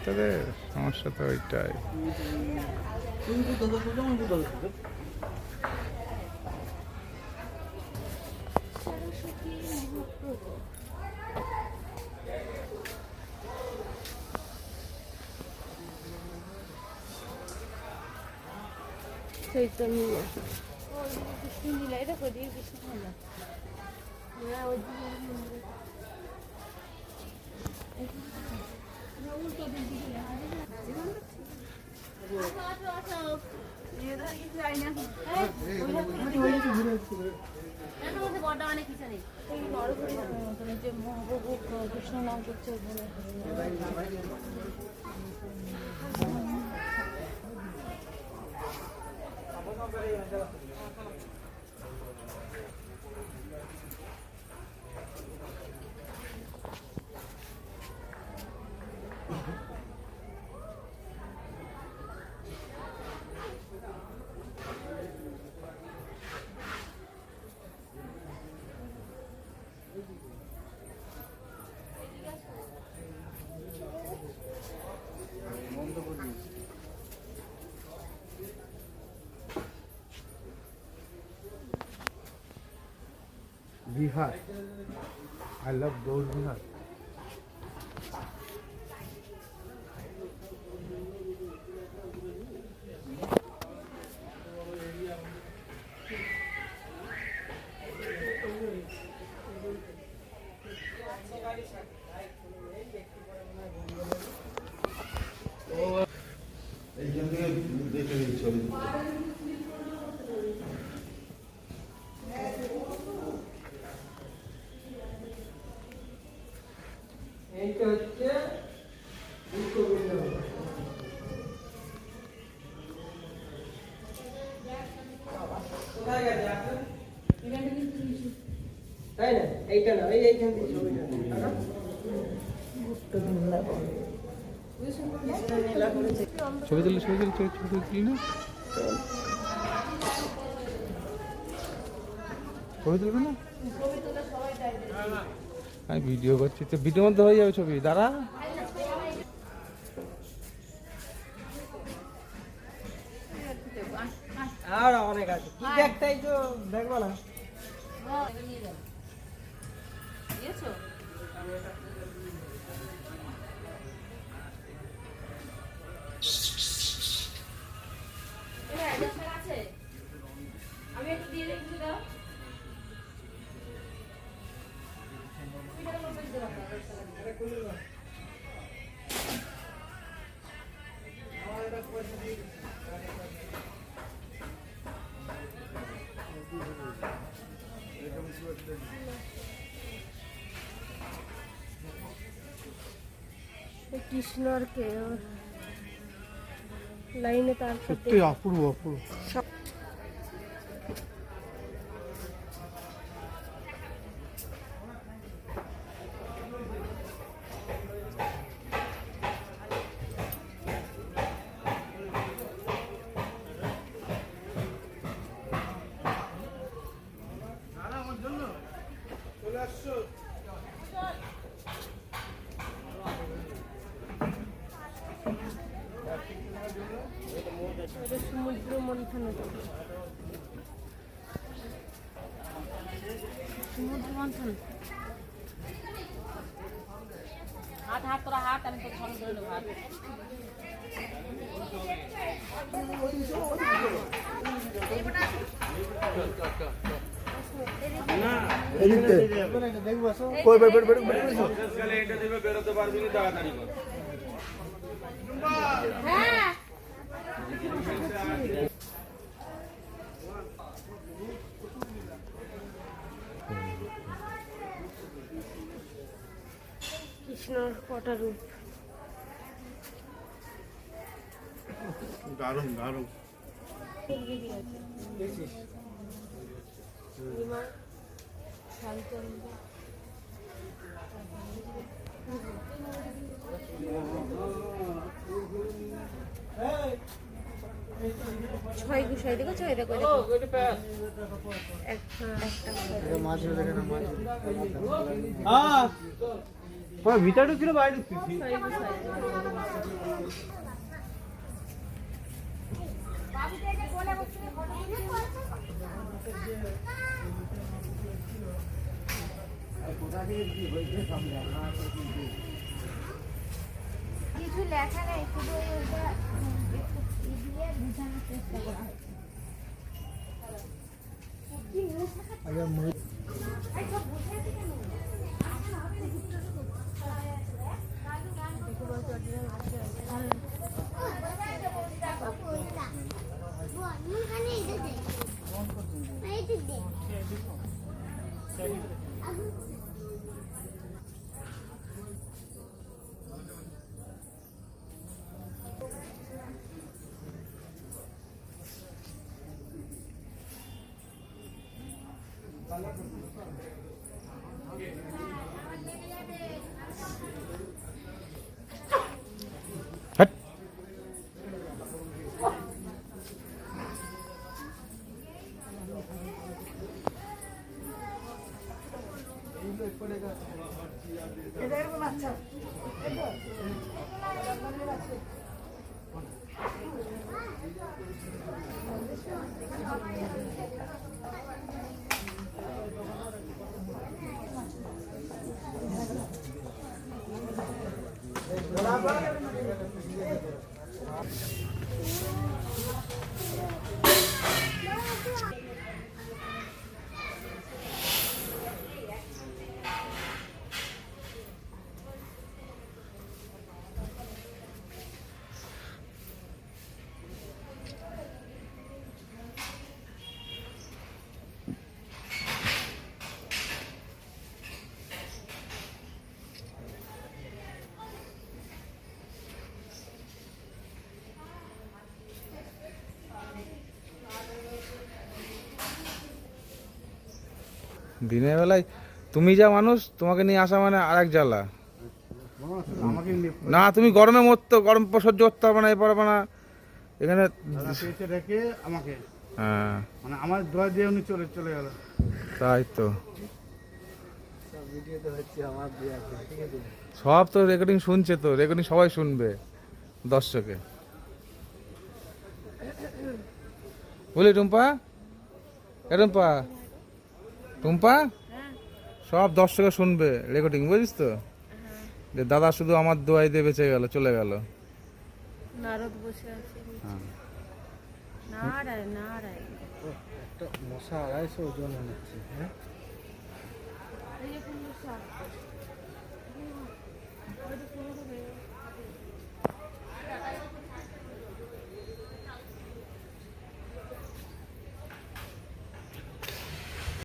তোদের সমস্যা তো ওইটাই। চৈতন্য কৃষ্ণ লীলা, এটা করে দিয়ে কৃষ্ণ লীলা। হ্যাঁ, ওই মহাপ্রভু কৃষ্ণ নাম করছে Bihar. I love those Bihar. এইটা হচ্ছে তাই না, এইটা না, এইখান থেকে ছবি তুলি না, ছবি তুলবে না? আমি ভিডিও করছি তো, ভিডিওর মধ্যে হয়ে যাবে ছবি। দাঁড়া, আর অনেক আছে, কি দেখতেই তো দেখবো না। আমি একটু দিয়ে রেখে দাও। কৃষ্ণর কে লাইনে তার সত্যি অপূর্ব অপূর্ব। সমুদ্র মন্থন, সমুদ্র মন্থন। হাত হাত তোরা হাত, আমি তোর সঙ্গে ধরে নেবো হাত। হ্যাঁ, কৃষ্ণর কটা রূপ, দারুণ দারুণ। ছয় গুছাই দেখো, ছয় দেখো দেখো একটা ভিতরে ঢুকছিল বাইরে ঢুকছি ছয় গুছাই কিছু লেখা নেই, শুধু ওইটা একটু দিয়ে বোঝানোর চেষ্টা করা হয়। হ্যাট। দিনের বেলায় তুমি যা মানুষ, তোমাকে নিয়ে আসা মানে আরেক জ্বালা। আমাকে না তুমি গরমে মরতো, গরম সহ্য করতে পারবে না, এ পারবে না এখানে। পেয়েছে রেখে আমাকে হ্যাঁ মানে আমার দোয়া দিয়ে উনি চলে চলে গেল। তাই তো, ভিডিওতে হচ্ছে আমার দিয়ে আছে, ঠিক আছে? সব তো রেকর্ডিং শুনছে, তো রেকর্ডিং সবাই শুনবে দর্শকে। বুঝলি টুম্পা, এ টুম্পা, টুম্পা, সব দর্শকে শুনবে রেকর্ডিং, বুঝিস তো? যে দাদা শুধু আমার দোয়াই দিয়ে বেঁচে গেল, চলে গেল। নারদ বসে আছে হ্যাঁ। নারায় নারায় একটা মশা 250 ওজন হচ্ছে, হ্যাঁ? এই যে কোন মশা? ওই যে কোন